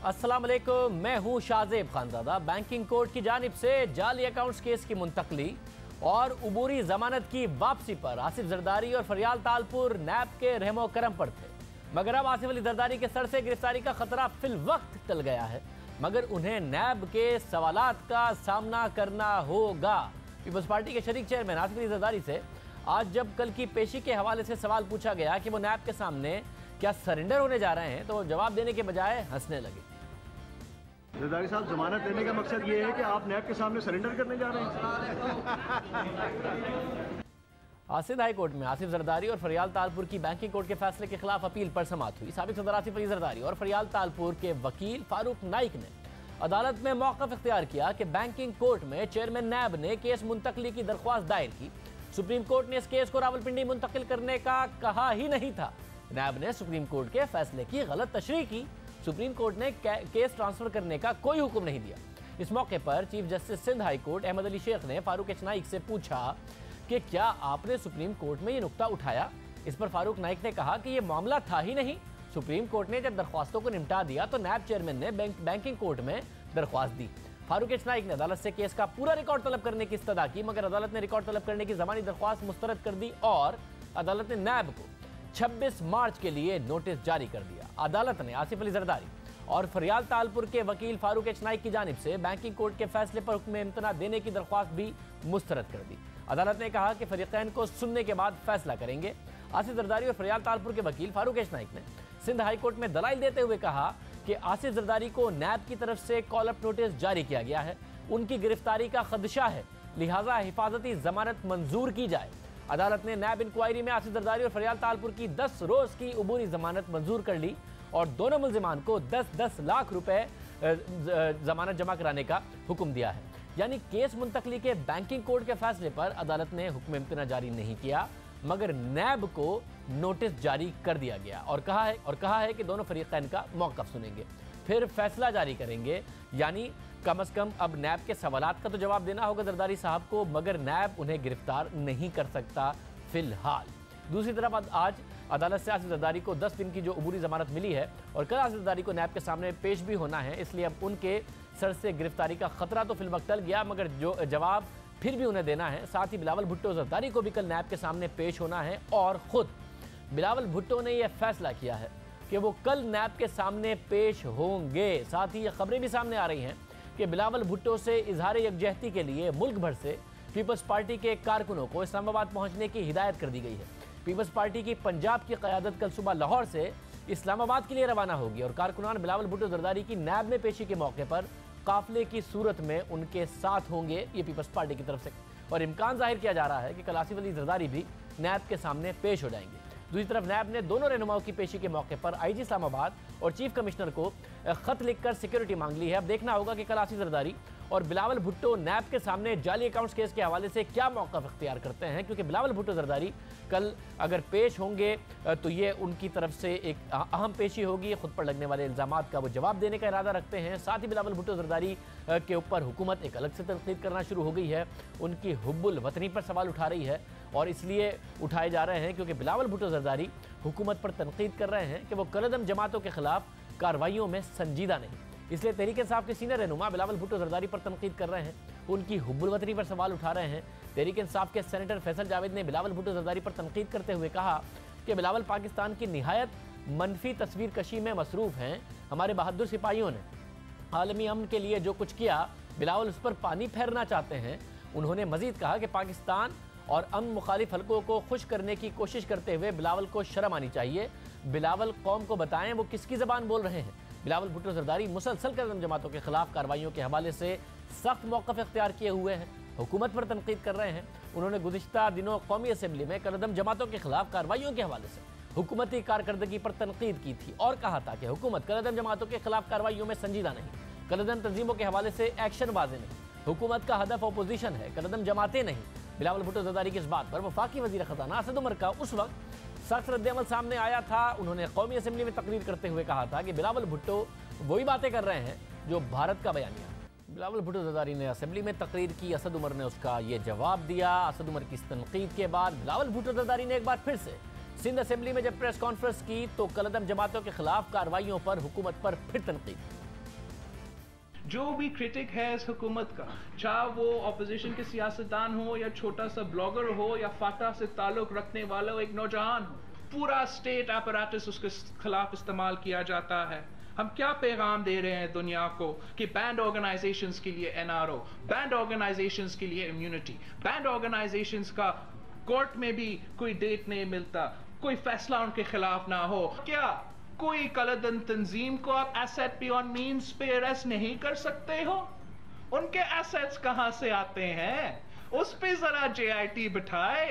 अस्सलाम वालेकुम, मैं हूं शाहजेब खानजादा। बैंकिंग कोर्ट की जानिब से जाली अकाउंट्स केस की मुंतकली और उबूरी जमानत की वापसी पर आसिफ जरदारी और फरियाल तालपुर नैब के रहमो करम पर थे, मगर अब आसिफ अली जरदारी के सर से गिरफ्तारी का खतरा फिल वक्त टल गया है, मगर उन्हें नैब के सवालात का सामना करना होगा। पीपल्स पार्टी के शरीक चेयरमैन आसिफ अली जरदारी से आज जब कल की पेशी के हवाले से सवाल पूछा गया कि वो नैब के सामने क्या सरेंडर होने जा रहे हैं, तो वो जवाब देने के बजाय हंसने लगे। जरदारी साहब, जमानत देने का मकसद ये है कि आप नैब के सामने सरेंडर करने जा रहे हैं। आज सिंध हाई कोर्ट में आसिफ जरदारी और फरियाल तालपुर की बैंकिंग कोर्ट के फैसले के खिलाफ अपील पर समाअत हुई। साबिक सदर आसिफ अली जरदारी और फरियाल तालपुर के वकील फारूक नाइक ने अदालत में मौक़िफ़ इख्तियार किया कि बैंकिंग कोर्ट में चेयरमैन नैब ने केस मुंतकली की दरख्वास्त दायर की। सुप्रीम कोर्ट ने इस केस को रावलपिंडी मुंतकिल करने का कहा ही नहीं था। नैब ने सुप्रीम कोर्ट के फैसले की गलत तशरीह की। सुप्रीम कोर्ट ने केस ट्रांसफर करने का कोई हुक्म नहीं दिया। इस मौके पर chief justice Sindh high court Ahmed Ali Sheikh ने फारूक नाइक से पूछा कि क्या आपने सुप्रीम कोर्ट में ये नुक्ता उठाया। इस पर फारूक नाइक ने कहा कि ये मामला था ही नहीं। सुप्रीम कोर्ट ने जब दरख्वास्तों को निपटा दिया तो नैब चेयरमैन ने बैंकिंग कोर्ट में दरख्वास्त दी। फारूक नाइक ने अदालत से केस का पूरा रिकॉर्ड तलब करने की इस्तदा की, मगर अदालत ने रिकॉर्ड तलब करने की ज़मानी दरख्वास्त मुस्तरद कर दी और अदालत ने नैब को 26 मार्च के लिए नोटिस जारी कर दिया। अदालत ने आसिफ अली जरदारी और फरियाल तालपुर के वकील फारूक नाइक की जानिब से बैंकिंग कोर्ट के फैसले पर हुक्म इम्तना देने की दरख्वास्त भी मुस्तरद कर दी। अदालत ने कहा कि फरीकैन को सुनने के बाद फैसला करेंगे। आसिफ जरदारी और फरियाल तालपुर के वकील फारूक नाइक ने सिंध हाई कोर्ट में दलाइल देते हुए कहा कि आसिफ जरदारी को नैब की तरफ से कॉल अप नोटिस जारी किया गया है, उनकी गिरफ्तारी का खदशा है, लिहाजा हिफाजती जमानत मंजूर की जाए। अदालत ने नैब इंक्वायरी में आसिफ जरदारी और फरियाल तालपुर की 10 रोज की उबूरी जमानत मंजूर कर ली और दोनों मुल्जिमान को 10-10 लाख रुपए जमानत जमा कराने का हुक्म दिया है। यानी केस मुंतकली के बैंकिंग कोर्ट के फैसले पर अदालत ने हुक्म इम्तना जारी नहीं किया, मगर नैब को नोटिस जारी कर दिया गया और कहा है कि दोनों फरीकैन का मौक़िफ़ सुनेंगे, फिर फैसला जारी करेंगे। यानी कम से कम अब नैब के सवालात का तो जवाब देना होगा जरदारी साहब को, मगर नैब उन्हें गिरफ्तार नहीं कर सकता फिलहाल। दूसरी तरफ आज अदालत से आसिफ जरदारी को 10 दिन की जो उबूरी जमानत मिली है और कल आसिफ जरदारी को नैब के सामने पेश भी होना है, इसलिए अब उनके सर से गिरफ्तारी का खतरा तो फिलवक्त टल गया, मगर जो जवाब फिर भी उन्हें देना है। साथ ही बिलावल भुट्टो जरदारी को भी कल नैब के सामने पेश होना है और ख़ुद बिलावल भुट्टो ने यह फैसला किया है कि वो कल नैब के सामने पेश होंगे। साथ ही ये खबरें भी सामने आ रही हैं कि बिलावल भुट्टो से इजहार यकजहती के लिए मुल्क भर से पीपल्स पार्टी के कारकुनों को इस्लामाबाद पहुंचने की हिदायत कर दी गई है। पीपल्स पार्टी की पंजाब की क़यादत कल सुबह लाहौर से इस्लामाबाद के लिए रवाना होगी और कारकुनान बिलावल भुट्टो जरदारी की नैब में पेशी के मौके पर काफिले की सूरत में उनके साथ होंगे, ये पीपल्स पार्टी की तरफ से, और इम्कान जाहिर किया जा रहा है कि कल आसिफ अली जरदारी भी नैब के सामने पेश हो जाएंगे। दूसरी तरफ नैब ने दोनों रहनुमाओं की पेशी के मौके पर आईजी इस्लामाबाद और चीफ कमिश्नर को खत लिखकर सिक्योरिटी मांग ली है। अब देखना होगा कि कल आसिफ जरदारी और बिलावल भुट्टो नैब के सामने जाली अकाउंट्स केस के हवाले से क्या मौक़िफ़ इख्तियार करते हैं, क्योंकि बिलावल भुट्टो जरदारी कल अगर पेश होंगे तो ये उनकी तरफ से एक अहम पेशी होगी। खुद पर लगने वाले इल्ज़ामात का वो जवाब देने का इरादा रखते हैं। साथ ही बिलावल भुट्टो जरदारी के ऊपर हुकूमत एक अलग से तनकीद करना शुरू हो गई है, उनकी हुब्बुल वतनी पर सवाल उठा रही है और इसलिए उठाए जा रहे हैं क्योंकि बिलावल भुट्टो जरदारी हुकूमत पर तनकीद कर रहे हैं कि वो कलअदम जमातों के खिलाफ कार्रवाइयों में संजीदा नहीं। इसलिए तहरीक इंसाफ के सीनियर रहनुमा बिलावल भुट्टो जरदारी पर तनकीद कर रहे हैं, उनकी हुब्बुल वतनी पर सवाल उठा रहे हैं। तहरीक इंसाफ के सेनेटर फैसल जावेद ने बिलावल भुट्टो जरदारी पर तनकीद करते हुए कहा कि बिलावल पाकिस्तान की निहायत मनफी तस्वीर कशी में मसरूफ़ हैं। हमारे बहादुर सिपाहियों ने आलमी अमन के लिए जो कुछ किया, बिलावल उस पर पानी फेरना चाहते हैं। उन्होंने मजीद कहा कि पाकिस्तान और अमन मुखालिफ हलकों को खुश करने की कोशिश करते हुए बिलावल को शर्म आनी चाहिए। बिलावल कौम को बताएं वो किसकी ज़बान बोल रहे हैं। बिलावल भुट्टो जरदारी मुसलसल कदम जमातों के खिलाफ कार्रवाइयों के हवाले से सख्त मौक़िफ़ इख्तियार किए हुए हैं, हुकूमत पर तनकीद कर रहे हैं। उन्होंने गुज़िश्ता दिनों कौमी असम्बली में कदम जमातों के खिलाफ कार्रवाइयों के हवाले से हुकूमती कारकर्दगी पर तनकीद की थी और कहा था कि हुकूमत कदम जमातों के खिलाफ कार्रवाइयों में संजीदा नहीं, कदम तंजीमों के हवाले से एक्शन बाज़ नहीं, हुकूमत का हदफ अपोजिशन है, कदम जमातें नहीं। बिलावल भुट्टो जरदारी की इस बात पर वफाकी वज़ीर ख़ज़ाना असद उमर का उस वक्त सख्त रद्द-ए-अमल सामने आया था। उन्होंने कौमी असम्बली में तकरीर करते हुए कहा था कि बिलावल भुट्टो वही बातें कर रहे हैं जो भारत का बयानिया। बिलावल भुट्टो जरदारी ने असम्बली में तकरीर की, असद उमर ने उसका ये जवाब दिया। असद उमर की इस तनकीद के बाद बिलावल भुट्टो जरदारी ने एक बार फिर से सिंध असम्बली में जब प्रेस कॉन्फ्रेंस की तो कलअदम जमातों के खिलाफ कार्रवाइयों पर हुकूमत पर फिर तनकीद। जो भी क्रिटिक है इस हुकूमत का, चाहे वो अपोजिशन के सियासतदान हो या छोटा सा ब्लॉगर हो या फाटा से ताल्लुक रखने वाला एक नौजवान हो, पूरा स्टेट अपैरेटस उसके खिलाफ इस्तेमाल किया जाता है। हम क्या पैगाम दे रहे हैं दुनिया को कि बैंड ऑर्गेनाइजेशंस के लिए एनआरओ, बैंड ऑर्गेनाइजेशंस के लिए इम्यूनिटी, बैंड ऑर्गेनाइजेशंस का कोर्ट में भी कोई डेट नहीं मिलता, कोई फैसला उनके खिलाफ ना हो। क्या कोई कलदन तंजीम को आप एसेट बियॉन्ड मींस पे अरेस्ट नहीं कर सकते हो? उनके एसेट्स कहां से आते हैं? उस पे जरा जेआईटी बिठाए।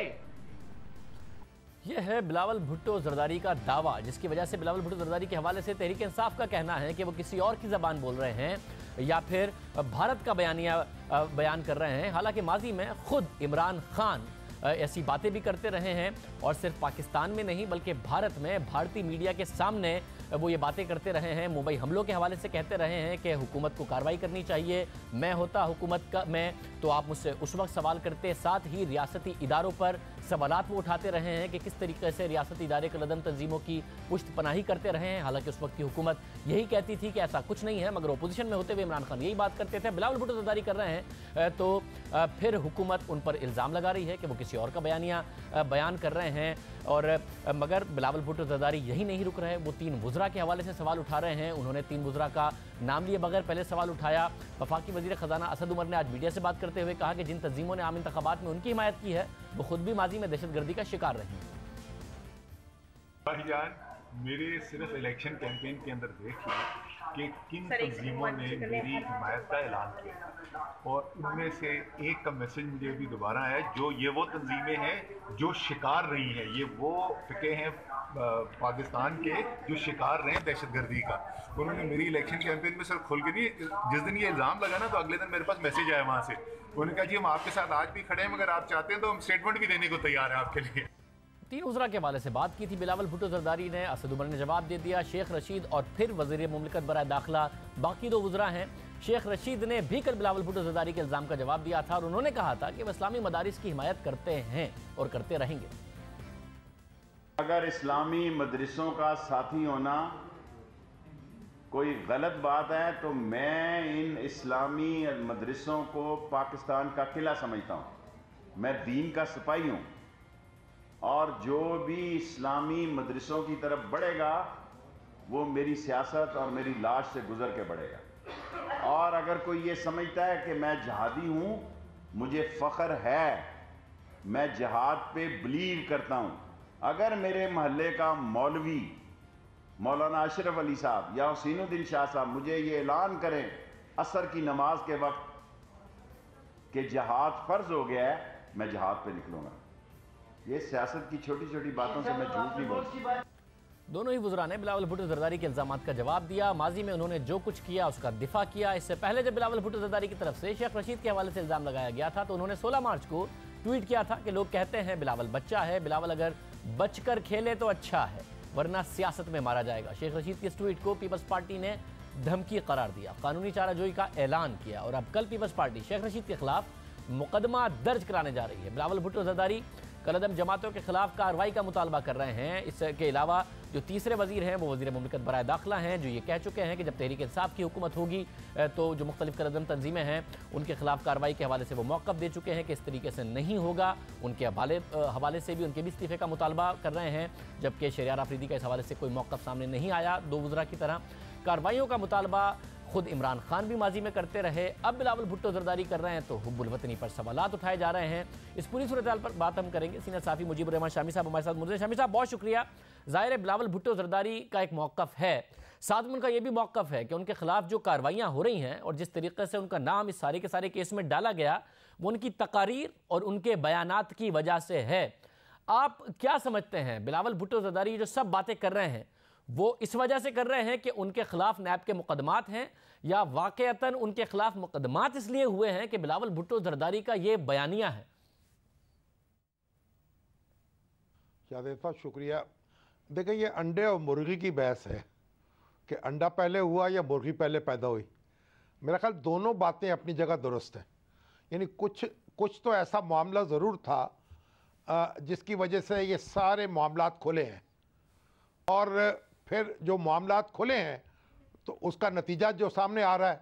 यह है बिलावल भुट्टो जरदारी का दावा, जिसकी वजह से बिलावल भुट्टो जरदारी के हवाले से तहरीक इंसाफ का कहना है कि वो किसी और की ज़बान बोल रहे हैं या फिर भारत का बयान कर रहे हैं। हालांकि माजी में खुद इमरान खान ऐसी बातें भी करते रहे हैं और सिर्फ पाकिस्तान में नहीं बल्कि भारत में भारतीय मीडिया के सामने वो ये बातें करते रहे हैं। मुंबई हमलों के हवाले से कहते रहे हैं कि हुकूमत को कार्रवाई करनी चाहिए, मैं होता हुकूमत का मैं तो आप मुझसे उस वक्त सवाल करते। साथ ही रियासती इदारों पर सवालात वो उठाते रहे हैं कि किस तरीके से रियासती इदारे कलदम तंजीमों की पुष्ट पनाही करते रहे हैं। हालांकि उस वक्त की हुकूमत यही कहती थी कि ऐसा कुछ नहीं है, मगर अपोजिशन में होते हुए इमरान खान यही बात करते थे। बिलावल भुट्टो जरदारी कर रहे हैं तो फिर हुकूमत उन पर इल्ज़ाम लगा रही है कि वो किसी और का बयान कर रहे हैं। और मगर बिलावल भुट्टो जरदारी यही नहीं रुक रहे, वो 3 वुज़रा के हवाले से सवाल उठा रहे हैं। उन्होंने 3 वुज़रा का नाम लिए बगैर पहले सवाल उठाया। वफाकी वज़ीर ख़जाना असद उमर ने आज मीडिया से बात करते हुए कहा कि जिन तंजीमों ने आम इंतखाबात में उनकी हिमायत की है वो खुद भी माजी में दहशतगर्दी का शिकार रही हैं। भाईजान, मेरे सिर्फ इलेक्शन कैंपेन के अंदर देखिए कि किन तंजीमों ने मेरी हिमायत का ऐलान किया और उनमें से एक का मैसेज मुझे अभी दोबारा है जो ये वो तंजीमें हैं जो शिकार रही हैं, ये वो फिके हैं पाकिस्तान के जो शिकार रहे हैं दहशतगर्दी का। उन्होंने मेरी इलेक्शन कैंपेन में सर खुल के नहीं, जिस दिन ये इल्ज़ाम लगा ना तो अगले दिन मेरे पास मैसेज आया वहाँ से, उन्होंने कहा जी हम आपके साथ आज भी खड़े हैं, मगर आप चाहते हैं तो हम स्टेटमेंट भी देने को तैयार हैं आपके लिए। 3 वज़रा के हवाले से बात की थी बिलावल भुट्टो जरदारी ने, असद उमर ने जवाब दे दिया। शेख रशीद और फिर वज़ीर मुमलिकत बराए दाखिला बाकी 2 वज़रा हैं। शेख रशीद ने भी कल बिलावल भुट्टो जरदारी के इल्ज़ाम का जवाब दिया था और उन्होंने कहा था कि वह इस्लामी मदारिस की हिमायत करते हैं और करते रहेंगे। अगर इस्लामी मदरसों का साथी होना कोई गलत बात है तो मैं इन इस्लामी मदरसों को पाकिस्तान का किला समझता हूँ। मैं दीन का सिपाही हूँ और जो भी इस्लामी मदरसों की तरफ बढ़ेगा वो मेरी सियासत और मेरी लाश से गुजर के बढ़ेगा। और अगर कोई ये समझता है कि मैं जहादी हूँ, मुझे फ़ख्र है, मैं जहाद पे बिलीव करता हूँ। अगर मेरे महल्ले का मौलवी मौलाना अशरफ अली साहब या हुसैनुद्दीन शाह साहब मुझे ये ऐलान करें असर की नमाज के वक्त कि जहाद फ़र्ज हो गया है, मैं जहाद पे निकलूँगा। ये सियासत की छोटी छोटी बातों से मैं झूठ नहीं बोलता। दोनों ही वज़रा ने बिलावल भुट्टो जरदारी के इल्ज़ामात का जवाब दिया। माजी में उन्होंने जो कुछ किया उसका दिफा किया। इससे पहले जब बिलावल भुट्टो जरदारी की तरफ से शेख रशीद के हवाले से इल्ज़ाम लगाया गया था तो उन्होंने 16 मार्च को ट्वीट किया था कि लोग कहते हैं बिलावल बच्चा है, बिलावल अगर बचकर खेले तो अच्छा है वरना सियासत में मारा जाएगा। शेख रशीद के इस ट्वीट को पीपल्स पार्टी ने धमकी करार दिया, कानूनी चाराजोई का ऐलान किया और अब कल पीपल्स पार्टी शेख रशीद के खिलाफ मुकदमा दर्ज कराने जा रही है। बिलावल भुट्टो जरदारी कलदम जमातों के खिलाफ कार्रवाई का मुतालबा कर रहे हैं। इसके अलावा जो तीसरे वजीर हैं वो वजीर मुमलिकत बराए दाखिला हैं, जो ये कह चुके हैं कि जब तहरीक इंसाफ की हुकूमत होगी तो जो मुख्तलिफ कलदम तंजीमें हैं उनके खिलाफ कार्रवाई के हवाले से वो मौक़िफ़ दे चुके हैं कि इस तरीके से नहीं होगा। उनके हवाले से भी उनके भी इस्तीफ़े का मुतालबा कर रहे हैं, जबकि शहरियार आफरीदी का इस हवाले से कोई मौक़िफ़ सामने नहीं आया। 2 वज़रा की तरह कार्रवाइयों का मुतालबा खुद इमरान खान भी माजी में करते रहे, अब बिलावल भुट्टो जरदारी कर रहे हैं तो हुब्बुल वतनी पर सवालात उठाए जा रहे हैं। इस पूरी सूरत पर बात हम करेंगे। सीनियर साफ़ी मुजीबुर रहमान शामी साहब हमारे साथ मौजूद हैं। शामी साहब बहुत शुक्रिया। ज़ाहिर है बिलावल भुट्टो जरदारी का एक मौक़िफ़ है, साथ में उनका ये भी मौक़िफ़ है कि उनके खिलाफ जो कार्रवाइयाँ हो रही हैं और जिस तरीके से उनका नाम इस सारे के सारे केस में डाला गया वो उनकी तकारीर और उनके बयानात की वजह से है। आप क्या समझते हैं बिलावल भुट्टो जरदारी जो सब बातें कर रहे हैं वो इस वजह से कर रहे हैं कि उनके खिलाफ नैब के मुकदमात हैं या वाकईतन उनके खिलाफ मुकदमात इसलिए हुए हैं कि बिलावल भुट्टो जरदारी का ये बयानिया है? जावेद साहब शुक्रिया। देखिए ये अंडे और मुर्गी की बहस है कि अंडा पहले हुआ या मुर्गी पहले पैदा हुई। मेरा ख्याल दोनों बातें अपनी जगह दुरुस्त हैं। यानी कुछ तो ऐसा मामला ज़रूर था जिसकी वजह से ये सारे मामलात खुले हैं और फिर जो मामलात खुले हैं तो उसका नतीजा जो सामने आ रहा है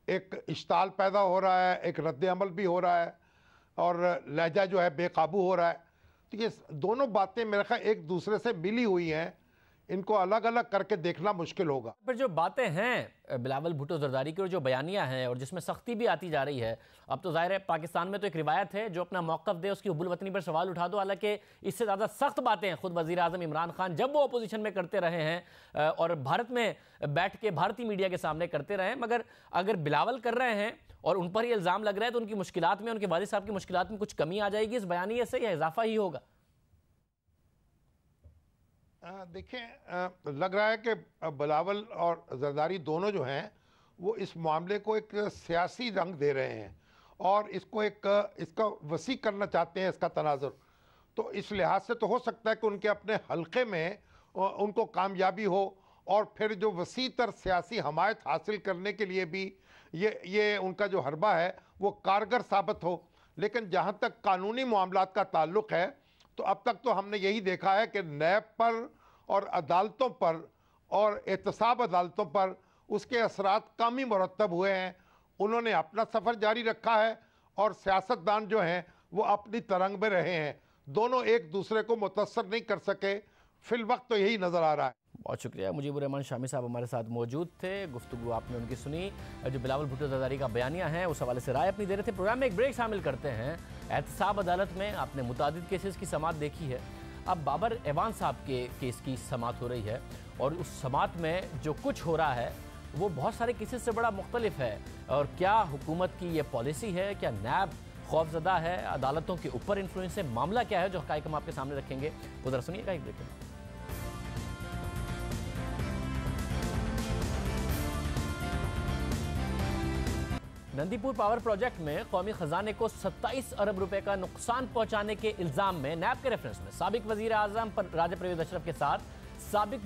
एक इश्ताल पैदा हो रहा है, एक रद्द अमल भी हो रहा है और लहजा जो है बेकाबू हो रहा है। तो ये दोनों बातें मेरे ख्याल एक दूसरे से मिली हुई हैं, इनको अलग अलग करके देखना मुश्किल होगा। पर जो बातें हैं बिलावल भुट्टो जरदारी की और जो बयानियां हैं और जिसमें सख्ती भी आती जा रही है, अब तो जाहिर है पाकिस्तान में तो एक रिवायत है जो अपना मौक़िफ़ दे उसकी हुब्बुल वतनी पर सवाल उठा दो। हालांकि इससे ज़्यादा सख्त बातें खुद वज़ीर आज़म इमरान खान जब वो अपोजिशन में करते रहे हैं और भारत में बैठ के भारतीय मीडिया के सामने करते रहे हैं, मगर अगर बिलावल कर रहे हैं और उन पर ये इल्ज़ाम लग रहा है तो उनकी मुश्किलात में, उनके वालिद साहब की मुश्किलात में कुछ कमी आ जाएगी इस बयानिए से या इजाफा ही होगा? देखें, लग रहा है कि बिलावल और जरदारी दोनों जो हैं वो इस मामले को एक सियासी रंग दे रहे हैं और इसको इसका वसी करना चाहते हैं, इसका तनाजुर। तो इस लिहाज से तो हो सकता है कि उनके अपने हल्के में उनको कामयाबी हो और फिर जो वसी तर सियासी हमायत हासिल करने के लिए भी ये उनका जो हरबा है वो कारगर साबित हो। लेकिन जहाँ तक कानूनी मामलात का ताल्लुक़ है तो अब तक तो हमने यही देखा है कि नैब पर और अदालतों पर और एहतसाब अदालतों पर उसके असरात कम ही मुरतब हुए हैं। उन्होंने अपना सफ़र जारी रखा है और सियासतदान जो हैं वो अपनी तरंग में रहे हैं। दोनों एक दूसरे को मुतअस्सर नहीं कर सके, फिल वक्त तो यही नज़र आ रहा है। बहुत शुक्रिया। मुजीबुर रहमान शामी साहब हमारे साथ मौजूद थे, गुफ्तगू आपने उनकी सुनी। जो बिलावल भुट्टो जरदारी का बयानिया है उस हवाले से राय अपनी दे रहे थे। प्रोग्राम में एक ब्रेक शामिल करते हैं। एहतसाब अदालत में आपने मुतादिद केसेस की समाअत देखी है, अब बाबर एवान साहब के केस की समाअत हो रही है और उस समाअत में जो कुछ हो रहा है वो बहुत सारे केसेस से बड़ा मुख्तलिफ है। और क्या हुकूमत की ये पॉलिसी है, क्या नैब खौफजदा है, अदालतों के ऊपर इन्फ्लुएंस है, मामला क्या है, जो हक़ाइक़ हम आपके सामने रखेंगे। उधर सुनिएगा एक ब्रेक में। नंदीपुर पावर प्रोजेक्ट में कौमी खजाने को 27 अरब रुपए का नुकसान पहुंचाने के इल्जाम में नैब के रेफरेंस में साबिक वजीर आजम राजा परवेज अशरफ के साथ साबिक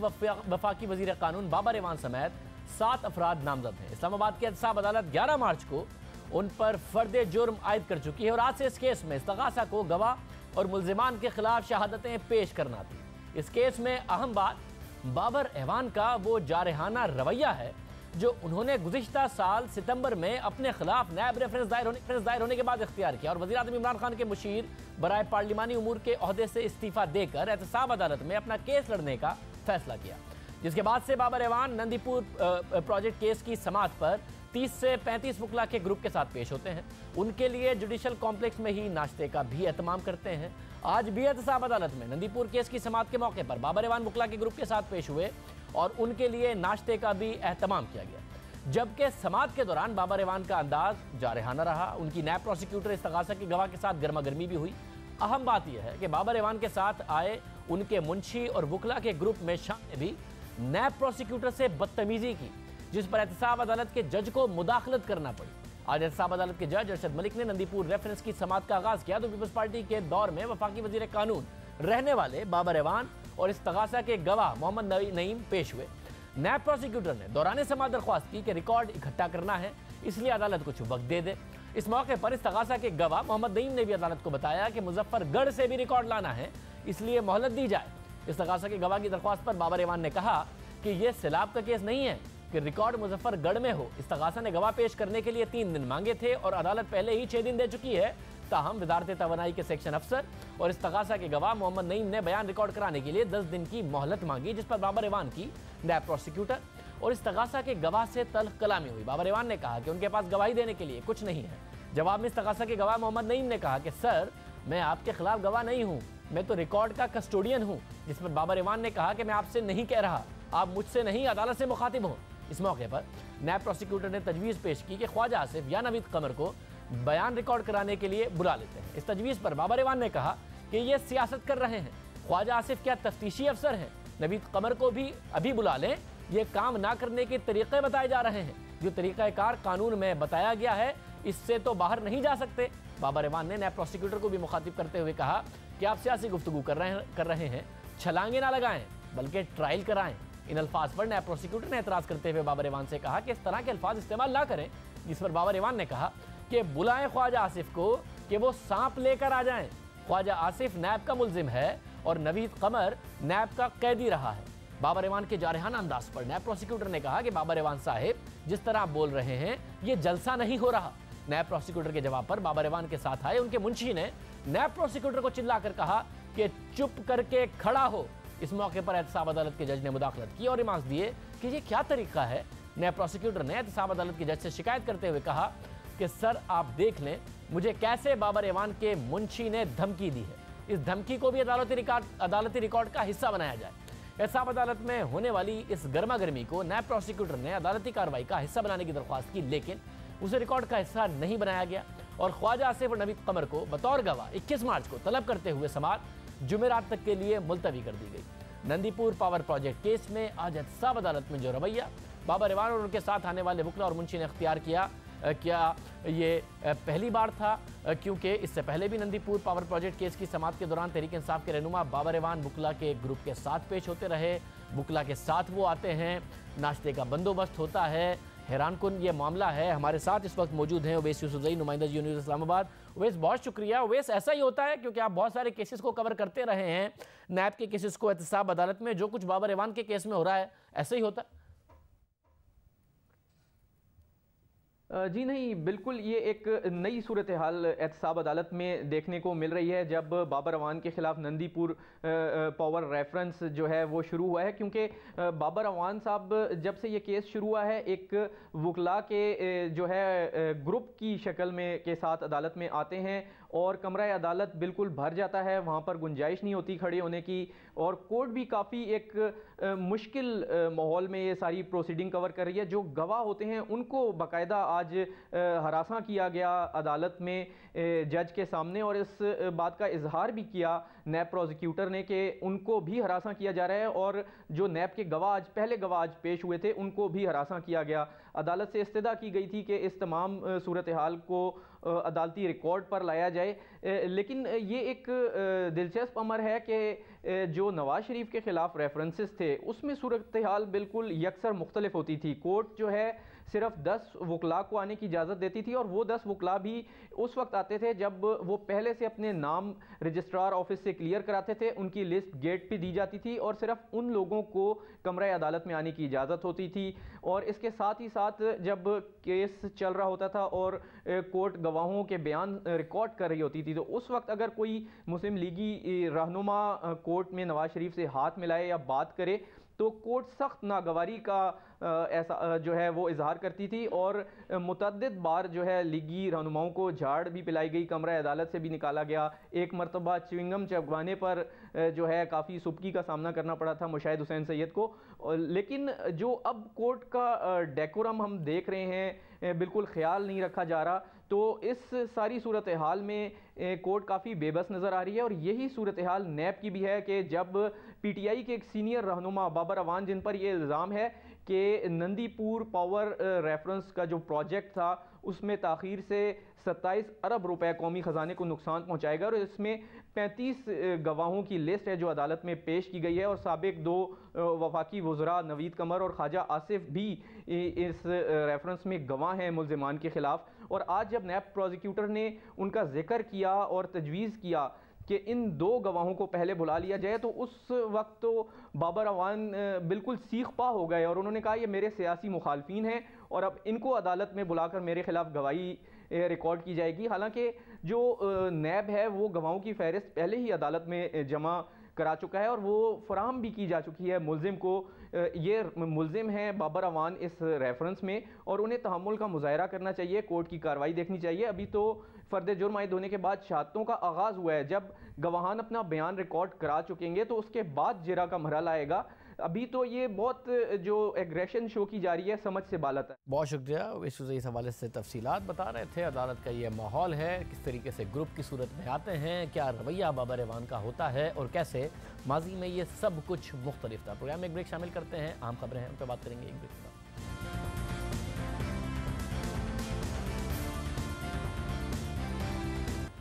वफाकी वजीर कानून बाबर एवान समेत 7 अफराद नामजद हैं। इस्लामाबाद की एहतसाब अदालत 11 मार्च को उन पर फर्द जुर्म आयद कर चुकी है और आज से इस केस में इस्तगासा को गवाह और मुल्जिमान के खिलाफ शहादतें पेश करना थी। इस केस में अहम बात बाबर एवान का वो जारहाना रवैया है जो उन्होंने गुज़िश्ता साल सितंबर में अपने खिलाफ नैब रेफरेंस दायर होने के बाद इख्तियार किया और वज़ीर आज़म इमरान खान के मुशीर बराए पार्लिमानी उमूर के ओहदे से इस्तीफ़ा देकर एहतसाब अदालत में अपना केस लड़ने का फैसला किया, जिसके बाद से बाबर एवान नंदीपुर प्रोजेक्ट केस की समाअत पर 30 से 35 वकला के ग्रुप के साथ पेश होते हैं। उनके लिए जुडिशल कॉम्प्लेक्स में ही नाश्ते का भी एहतमाम करते हैं। आज भी एहतसाब अदालत में नंदीपुर केस की समाअत के मौके पर बाबर एवान वकला के ग्रुप के साथ पेश हुए और उनके लिए नाश्ते का भी एहतमाम किया गया। जबकि समाअत के दौरान बाबर एवान का अंदाज जारहाना रहा, उनकी नैब प्रोसिक्यूटर इस्तगासा के गवाह के साथ गर्मा गर्मी भी हुई। अहम बात यह है कि बाबर एवान के साथ आए उनके मुंशी और वकला के ग्रुप में शामिल भी नैब प्रोसिक्यूटर से बदतमीजी की, जिस पर एहतसाब अदालत के जज को मुदाखलत करना पड़ी। आज एहतसाब अदालत के जज अरशद मलिक ने नंदीपुर रेफरेंस की समाअत का आगाज किया तो पीपल्स पार्टी के दौर में वफाकी वजीर कानून रहने वाले बाबर एवान और इस्तगासा के गवाह मोहम्मद नईम पेश हुए। नैब प्रोसिक्यूटर ने दौरान समाअत दरख्वास्त की कि रिकॉर्ड इकट्ठा करना है, इसलिए अदालत कुछ वक्त दे दे। इस मौके पर इस्तगासा के गवाह मोहम्मद नईम ने भी अदालत को बताया कि मुजफ्फरगढ़ से भी रिकॉर्ड लाना है, इसलिए मोहलत दी जाए। इस्तगासा के गवाह की दरख्वास्त पर बाबर एवान ने कहा कि यह सैलाब का केस नहीं है कि रिकॉर्ड मुजफ्फरगढ़ में हो। इस्तगासा ने गवाह पेश करने के लिए 3 दिन मांगे थे और अदालत पहले ही 6 दिन दे चुकी है। ताहम वजारत तवानाई के सेक्शन अफसर और इस्तगासा के गवाह मोहम्मद नईम ने बयान रिकॉर्ड कराने के लिए 10 दिन की मोहलत मांगी, जिस पर बाबर एवान की नैब प्रोसिक्यूटर और इस्तगासा के गवाह से तल्ख कलामी हुई। बाबर एवान ने कहा कि उनके पास गवाही देने के लिए कुछ नहीं है। जवाब में इस्तगासा के गवाह मोहम्मद नईम ने कहा कि सर, मैं आपके खिलाफ गवाह नहीं हूँ, मैं तो रिकॉर्ड का कस्टोडियन हूँ। जिस पर बाबर एवान ने कहा कि मैं आपसे नहीं कह रहा, आप मुझसे नहीं अदालत से मुखातिब हो। इस मौके पर नैब प्रोसिक्यूटर ने तजवीज़ पेश की कि ख्वाजा आसिफ या नवीद कमर को बयान रिकॉर्ड कराने के लिए बुला लेते हैं। इस तजवीज़ पर बाबर एवान ने कहा कि ये सियासत कर रहे हैं, ख्वाजा आसिफ क्या तफ्तीशी अफसर हैं, नवीद कमर को भी अभी बुला लें, ये काम ना करने के तरीक़े बताए जा रहे हैं। जो तरीक़ाकार कानून में बताया गया है इससे तो बाहर नहीं जा सकते। बाबर एवान ने नैब प्रोसिक्यूटर को भी मुखातिब करते हुए कहा कि आप सियासी गुफ्तगू कर रहे हैं, छलांगे ना लगाएं बल्कि ट्रायल कराएं। इन अल्फाज पर नैब प्रोसिक्यूटर ने एतराज़ करते हुए बाबर एवान से कहा कि इस तरह के अल्फाज इस्तेमाल ना करें। जिस पर बाबर एवान ने कहा कि बुलाएं ख्वाजा आसिफ को कि वो सांप लेकर आ जाएं। ख्वाजा आसिफ नैब का मुल्जिम है और नवीद कमर नैब का कैदी रहा है। बाबर इवान के जारहाना अंदाज पर नैब प्रोसिक्यूटर ने कहा कि बाबर इवान साहिब जिस तरह आप बोल रहे हैं ये जलसा नहीं हो रहा। नैब प्रोसिक्यूटर के जवाब पर बाबर इवान के साथ आए उनके मुंशी ने नैब प्रोसिक्यूटर को चिल्लाकर कहा कि चुप करके खड़ा हो। इस मौके पर एहतसाब अदालत के जज ने मुदाखलत की और रिमार्क्स दिए कि ये क्या तरीका है। नैब प्रोसिक्यूटर ने एहतसाब अदालत के जज से शिकायत करते हुए कहा कि सर आप देख लें मुझे कैसे बाबर इवान के मुंशी ने धमकी दी है, इस धमकी को भी अदालती रिकॉर्ड का हिस्सा बनाया जाए। एहतसाब अदालत में होने वाली इस गर्मा गर्मी को नैब प्रोसिक्यूटर ने अदालती कार्रवाई का हिस्सा बनाने की दरख्वास्त की, लेकिन उसे रिकॉर्ड का हिस्सा नहीं बनाया गया और ख्वाजा आसिफ और नवीद कमर को बतौर गवाह 21 मार्च को तलब करते हुए समाअत जुमेरात तक के लिए मुलतवी कर दी गई। नंदीपुर पावर प्रोजेक्ट केस में आज एहतसाब अदालत में जो रवैया बाबर इवान और उनके साथ आने वाले वकील और मुंशी ने अख्तियार किया, क्या ये पहली बार था? क्योंकि इससे पहले भी नंदीपुर पावर प्रोजेक्ट केस की समाअत के दौरान तहरीक इंसाफ के रहनुमा बाबर इवान बुकला के ग्रुप के साथ पेश होते रहे। बुकला के साथ वो आते हैं, नाश्ते का बंदोबस्त होता है। हैरानकुन ये मामला है। हमारे साथ इस वक्त मौजूद हैं उवैस यूसुफजई, नुमाइंदा जी न्यूज़ इस्लामाबाद। उवैस बहुत शुक्रिया। उवैस ऐसा ही होता है क्योंकि आप बहुत सारे केसेस को कवर करते रहे हैं, नैब के केसेस को, एहतसाब अदालत में जो कुछ बाबर इवान के केस में हो रहा है ऐसा ही होता है? जी नहीं, बिल्कुल ये एक नई सूरत हाल एहतसाब अदालत में देखने को मिल रही है जब बाबर अवान के ख़िलाफ़ नंदीपुर पावर रेफरेंस जो है वो शुरू हुआ है। क्योंकि बाबर अवान साहब जब से ये केस शुरू हुआ है एक वकला के जो है ग्रुप की शक्ल में के साथ अदालत में आते हैं और कमरा अदालत बिल्कुल भर जाता है, वहाँ पर गुंजाइश नहीं होती खड़े होने की और कोर्ट भी काफ़ी एक मुश्किल माहौल में ये सारी प्रोसीडिंग कवर कर रही है। जो गवाह होते हैं उनको बाकायदा आज हरासा किया गया अदालत में जज के सामने और इस बात का इजहार भी किया नैब प्रोसिक्यूटर ने कि उनको भी हरासा किया जा रहा है और जो नैब के गवाह पहले गवाह पेश हुए थे उनको भी हरासा किया गया। अदालत से इस्तदा की गई थी कि इस तमाम सूरत हाल को अदालती रिकॉर्ड पर लाया जाए। लेकिन ये एक दिलचस्प अमर है कि जो नवाज शरीफ के ख़िलाफ़ रेफरेंसेस थे उसमें सूरत हाल बिल्कुल यकसर मुख्तलिफ होती थी। कोर्ट जो है सिर्फ 10 वकला को आने की इजाज़त देती थी और वो 10 वकला भी उस वक्त आते थे जब वो पहले से अपने नाम रजिस्ट्रार ऑफिस से क्लियर कराते थे, उनकी लिस्ट गेट पे दी जाती थी और सिर्फ उन लोगों को कमरा अदालत में आने की इजाज़त होती थी। और इसके साथ ही साथ जब केस चल रहा होता था और कोर्ट गवाहों के बयान रिकॉर्ड कर रही होती थी तो उस वक्त अगर कोई मुस्लिम लीगी रहनुमा कोर्ट में नवाज शरीफ से हाथ मिलाए या बात करे तो कोर्ट सख्त नागवारी का ऐसा जो है वो इजहार करती थी और मुतअद्दिद बार जो है लीगी रहनुमाओं को झाड़ भी पिलाई गई, कमरा अदालत से भी निकाला गया। एक मरतबा च्युइंगम चबवाने पर जो है काफ़ी सुबकी का सामना करना पड़ा था मुशाहिद हुसैन सैयद को। लेकिन जो अब कोर्ट का डेकोरम हम देख रहे हैं बिल्कुल ख्याल नहीं रखा जा रहा। तो इस सारी सूरत हाल में कोर्ट काफ़ी बेबस नज़र आ रही है और यही सूरत हाल नैब की भी है कि जब पीटीआई के एक सीनियर रहनुमा बाबर अवान जिन पर यह इल्ज़ाम है कि नंदीपुर पावर रेफरेंस का जो प्रोजेक्ट था उसमें ताख़ीर से 27 अरब रुपए कौमी ख़जाने को नुकसान पहुंचाएगा और इसमें 35 गवाहों की लिस्ट है जो अदालत में पेश की गई है और साबिक 2 वफाकी वज़रा नवीद कमर और ख्वाजा आसिफ भी इस रेफरेंस में गवाह हैं मुल्ज़िमान के ख़िलाफ़। और आज जब नैब प्रोसिक्यूटर ने उनका जिक्र किया और तजवीज़ किया कि इन 2 गवाहों को पहले बुला लिया जाए तो उस वक्त तो बाबर अवान बिल्कुल सीख पा हो गए और उन्होंने कहा ये मेरे सियासी मुखालफीन हैं और अब इनको अदालत में बुलाकर मेरे खिलाफ गवाही रिकॉर्ड की जाएगी। हालांकि जो नैब है वो गवाहों की फहरिस्त पहले ही अदालत में जमा करा चुका है और वो फराहम भी की जा चुकी है मुल्ज़िम को। ये मुल्ज़िम हैं बाबर अवान इस रेफरेंस में और उन्हें तहम्मुल का मुज़ाहरा करना चाहिए, कोर्ट की कार्रवाई देखनी चाहिए। अभी तो फ़र्द जुर्म आयद होने के बाद शहादतों का आगाज़ हुआ है, जब गवाहान अपना बयान रिकॉर्ड करा चुकेंगे तो उसके बाद जिरा का मरहला आएगा। अभी तो ये बहुत जो एग्रेशन शो की जा रही है समझ से बालत है। बहुत शुक्रिया। इस हवाले से तफसीलात बता रहे थे। अदालत का ये माहौल है, किस तरीके से ग्रुप की सूरत में आते हैं, क्या रवैया बाबर अवान का होता है और कैसे माजी में ये सब कुछ मुख्तलिफ था। प्रोग्राम में एक ब्रेक शामिल करते हैं, अहम खबरें हैं उन पर बात करेंगे एक ब्रेक के बाद।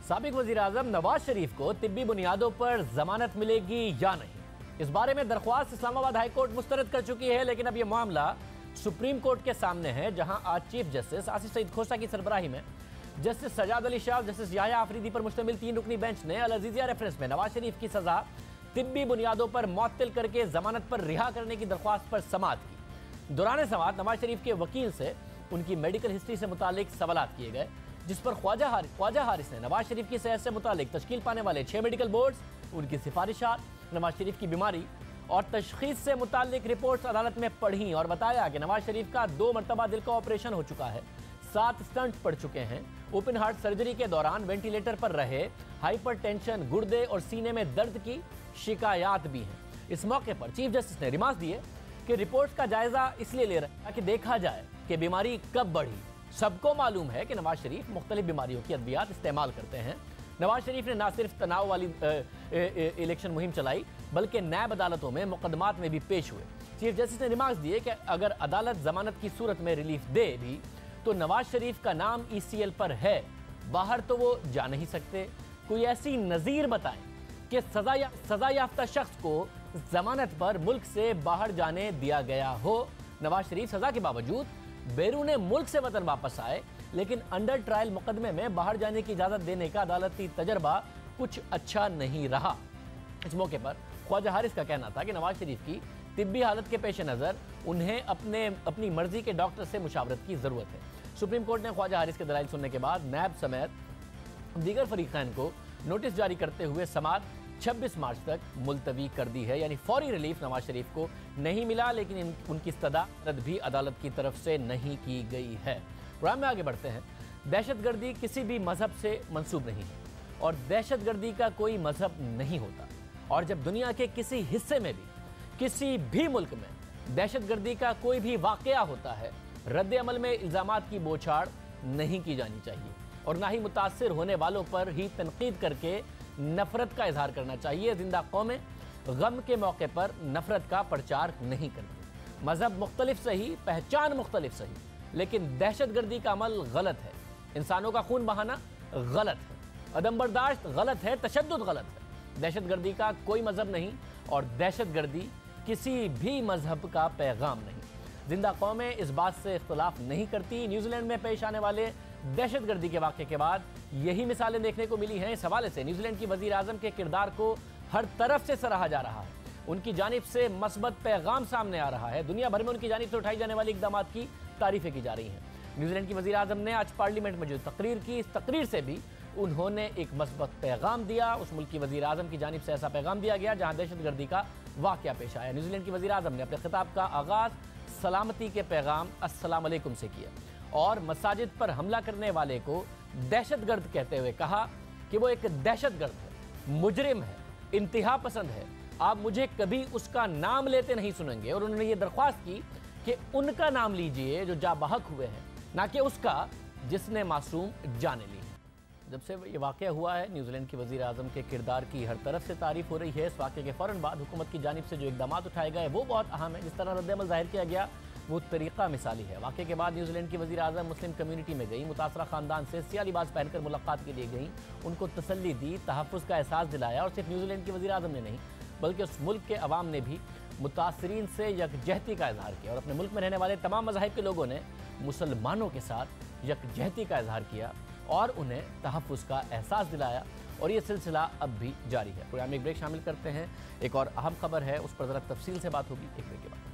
साबिक वज़ीर-ए-आज़म नवाज शरीफ को तिब्बी बुनियादों पर जमानत मिलेगी या नहीं, इस बारे में दरख्वास्त इस्लामाबाद हाई कोर्ट मुस्तरद कर चुकी है। लेकिन अब यह मामला सुप्रीम कोर्ट के सामने है, जहां आज चीफ जस्टिस आसिफ सईद खोसा की सरबराही में जस्टिस सजाद अली शाह, जस्टिस याह्या आफरीदी पर मुश्तमिल 3 रुकनी बेंच ने अल अज़ीज़िया रेफरेंस में नवाज शरीफ की सजा तिब्बी बुनियादों पर मुअत्तल करके जमानत पर रिहा करने की दरख्वास्त पर समाअत की। दौरान समाअत नवाज शरीफ के वकील से उनकी मेडिकल हिस्ट्री से मुतालिक सवालात किए गए, जिस पर ख्वाजा हारिस ने नवाज शरीफ की सेहत से मुतालिक तश्कील पाने वाले 6 मेडिकल बोर्ड्स, उनकी सिफारिशात, नवाज शरीफ की बीमारी और तशखीस से मुतालिक रिपोर्ट्स अदालत में पढ़ी और बताया कि नवाज शरीफ का 2 मरतबा दिल का ऑपरेशन हो चुका है, 7 स्टंट पड़ चुके हैं, ओपन हार्ट सर्जरी के दौरान वेंटिलेटर पर रहे, हाइपरटेंशन, गुर्दे और सीने में दर्द की शिकायत भी हैं। इस मौके पर चीफ जस्टिस ने रिमार्क्स दिए कि रिपोर्ट्स का जायजा इसलिए ले रहे हैं ताकि देखा जाए कि बीमारी कब बढ़ी। सबको मालूम है कि नवाज शरीफ मुख्तलिफ बीमारियों की अद्वियात इस्तेमाल करते हैं। नवाज शरीफ ने न सिर्फ तनाव वाली इलेक्शन मुहिम चलाई बल्कि नैब अदालतों में मुकदमात में भी पेश हुए। चीफ जस्टिस ने रिमार्क्स दिए कि अगर अदालत जमानत की सूरत में रिलीफ दे भी तो नवाज शरीफ का नाम ECL पर है, बाहर तो वो जा नहीं सकते। कोई ऐसी नज़ीर बताएं कि सजा याफ्ता शख्स को जमानत पर मुल्क से बाहर जाने दिया गया हो। नवाज शरीफ सजा के बावजूद बैरून मुल्क से वतन वापस आए, लेकिन अंडर ट्रायल मुकदमे में बाहर जाने की इजाज़त देने का अदालती तजर्बा कुछ अच्छा नहीं रहा। इस मौके पर ख्वाजा हारिस का कहना था कि नवाज शरीफ की तिब्बी हालत के पेश नज़र उन्हें अपनी मर्जी के डॉक्टर से मुशावरत की ज़रूरत है। सुप्रीम कोर्ट ने ख्वाजा हारिस के दलाइल सुनने के बाद नैब समेत दीगर फरीक़ैन को नोटिस जारी करते हुए समाअत 26 मार्च तक मुलतवी कर दी है। यानी फौरी रिलीफ नवाज शरीफ को नहीं मिला, लेकिन उनकी इस्तदारत भी अदालत की तरफ से नहीं की गई है। प्रोग्राम में आगे बढ़ते हैं। दहशतगर्दी किसी भी मजहब से मंसूब नहीं है और दहशतगर्दी का कोई मजहब नहीं होता। और जब दुनिया के किसी हिस्से में भी, किसी भी मुल्क में दहशतगर्दी का कोई भी वाक़या होता है, रद्द अमल में इल्ज़ामात की बौछार नहीं की जानी चाहिए और ना ही मुतासिर होने वालों पर ही तनकीद करके नफरत का इजहार करना चाहिए। जिंदा कौमें गम के मौके पर नफरत का प्रचार नहीं करती। मजहब मुख्तलिफ सही, पहचान मुख्तलिफ सही, लेकिन दहशतगर्दी का अमल गलत है। इंसानों का खून बहाना गलत है, अदम बर्दाश्त गलत है, तशद्दुद गलत है। दहशतगर्दी का कोई मजहब नहीं और दहशतगर्दी किसी भी मजहब का पैगाम नहीं। जिंदा कौमें इस बात से इख्तलाफ नहीं करती। न्यूजीलैंड में पेश आने वाले दहशतगर्दी के वाक़े के बाद यही मिसालें देखने को मिली हैं। इस हवाले से न्यूजीलैंड की वज़ीर आज़म के किरदार को हर तरफ से सराहा जा रहा है। उनकी जानिब से मस्बत पैगाम सामने आ रहा है। दुनिया भर में उनकी जानिब से उठाई जाने वाली इक़दामात की तारीफ़ें की जा रही हैं। न्यूजीलैंड की वज़ीर आज़म ने आज पार्लियामेंट में जो तकरीर की, इस तकरीर से भी उन्होंने एक मस्बत पैगाम दिया। उस मुल्क की वज़ीर आज़म की जानिब से ऐसा पैगाम दिया गया जहाँ दहशतगर्दी का वाक़या पेश आया। न्यूजीलैंड की वज़ीर आज़म ने अपने खिताब का आगाज़ सलामती के पैगाम अस्सलाम अलैकुम से किया और मसाजिद पर हमला करने वाले को दहशतगर्द कहते हुए कहा कि वो एक दहशतगर्द है, मुजरिम है, इंतहा पसंद है। आप मुझे कभी उसका नाम लेते नहीं सुनेंगे। और उन्होंने ये दरख्वास्त की कि उनका नाम लीजिए जो जाबहक हुए हैं, ना कि उसका जिसने मासूम जाने ली। जब से ये वाक़या हुआ है, न्यूजीलैंड की वज़ीर आज़म के किरदार की हर तरफ से तारीफ़ हो रही है। इस वाक़े के फ़ौरन बाद हुकूमत की जानिब से जो इक़दाम उठाए गए वो बहुत अहम है। जिस तरह रद्द-ए-अमल ज़ाहिर किया गया वो तरीक़ा मिसाली है। वाक़े के बाद न्यूजीलैंड की वज़ीर आज़म मुस्लिम कम्यूनिटी में गई, मुतासरा ख़ानदान से सियाह लिबास पहनकर मुलाकात के लिए गई, उनको तसल्ली दी, तहफ़्फ़ुज़ का एहसास दिलाया। और सिर्फ न्यूजीलैंड की वज़ीर आज़म ने नहीं बल्कि उस मुल्क के अवाम ने भी मुतासरीन से यकजहती का इजहार किया। और अपने मुल्क में रहने वाले तमाम मज़ाहिब के लोगों ने मुसलमानों के साथ यकजहती का इजहार किया और उन्हें तहफ़्फ़ुज़ का एहसास दिलाया। और ये सिलसिला अब भी जारी है। प्रोग्राम में एक ब्रेक शामिल करते हैं। एक और अहम खबर है, उस पर ज़रा तफसील से बात होगी एक ब्रेक के बाद।